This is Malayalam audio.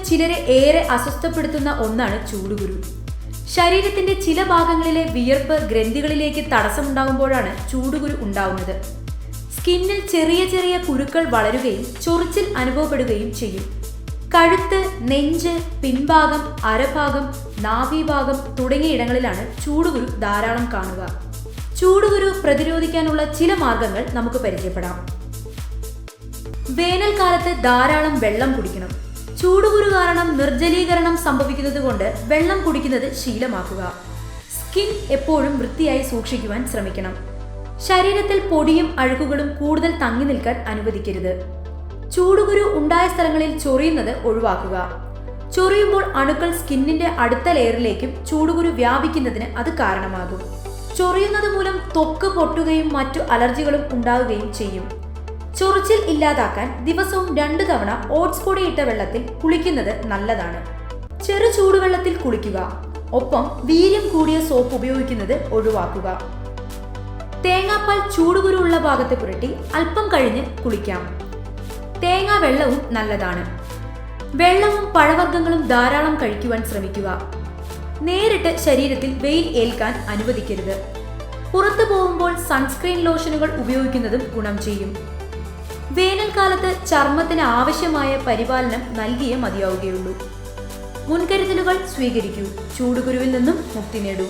ചിലരെ ഏറെ അസ്വസ്ഥപ്പെടുത്തുന്ന ഒന്നാണ് ചൂടുകുരു. ശരീരത്തിന്റെ ചില ഭാഗങ്ങളിലെ വിയർപ്പ് ഗ്രന്ഥികളിലേക്ക് തടസ്സമുണ്ടാകുമ്പോഴാണ് ചൂടുകുരു ഉണ്ടാവുന്നത്. സ്കിന്നിൽ ചെറിയ ചെറിയ കുരുക്കൾ വളരുകയും ചൊറിച്ചിൽ അനുഭവപ്പെടുകയും ചെയ്യും. കഴുത്ത്, നെഞ്ച്, പിൻഭാഗം, അരഭാഗം, നാഭീഭാഗം തുടങ്ങിയ ഇടങ്ങളിലാണ് ചൂടുകുരു ധാരാളം കാണുക. ചൂടുകുരു പ്രതിരോധിക്കാനുള്ള ചില മാർഗങ്ങൾ നമുക്ക് പരിചയപ്പെടാം. വേനൽക്കാലത്ത് ധാരാളം വെള്ളം കുടിക്കണം. ചൂടുകുരു കാരണം നിർജ്ജലീകരണം സംഭവിക്കുന്നത് കൊണ്ട് വെള്ളം കുടിക്കുന്നത് ശീലമാക്കുക. സ്കിൻ എപ്പോഴും വൃത്തിയായി സൂക്ഷിക്കുവാൻ ശ്രമിക്കണം. ശരീരത്തിൽ പൊടിയും അഴുക്കുകളും കൂടുതൽ തങ്ങി നിൽക്കാൻ അനുവദിക്കരുത്. ചൂടുകുരു ഉണ്ടായ സ്ഥലങ്ങളിൽ ചൊറിയുന്നത് ഒഴിവാക്കുക. ചൊറിയുമ്പോൾ അണുക്കൾ സ്കിന്നിന്റെ അടുത്ത ലെയറിലേക്കും ചൂടുകുരു വ്യാപിക്കുന്നതിന് അത് കാരണമാകും. ചൊറിയുന്നത് മൂലം ത്വക്ക് പൊട്ടുകയും മറ്റു അലർജികളും ഉണ്ടാവുകയും ചെയ്യും. ചൊറിച്ചിൽ ഇല്ലാതാക്കാൻ ദിവസവും 2 തവണ ഓട്സ് പൊടി ഇട്ട വെള്ളത്തിൽ കുളിക്കുന്നത് നല്ലതാണ്. ചെറു ചൂടുവെള്ളത്തിൽ കുളിക്കുക. ഒപ്പം വീര്യം കൂടിയ സോപ്പ് ഉപയോഗിക്കുന്നത് ഒഴിവാക്കുക. തേങ്ങാപ്പാൽ ചൂടുകുരു ഉള്ള ഭാഗത്ത് പുരട്ടി അല്പം കഴിഞ്ഞ് കുളിക്കാം. തേങ്ങാ വെള്ളവും നല്ലതാണ്. വെള്ളവും പഴവർഗ്ഗങ്ങളും ധാരാളം കഴിക്കുവാൻ ശ്രമിക്കുക. നേരിട്ട് ശരീരത്തിൽ വെയിൽ ഏൽക്കാൻ അനുവദിക്കരുത്. പുറത്തു പോകുമ്പോൾ സൺസ്ക്രീൻ ലോഷനുകൾ ഉപയോഗിക്കുന്നതും ഗുണം ചെയ്യും. വേനൽക്കാലത്ത് ചർമ്മത്തിന് ആവശ്യമായ പരിപാലനം നൽകിയേ മതിയാവുകയുള്ളൂ. മുൻകരുതലുകൾ സ്വീകരിക്കൂ. ചൂടുകുരുവിൽ നിന്നും മുക്തി നേടൂ.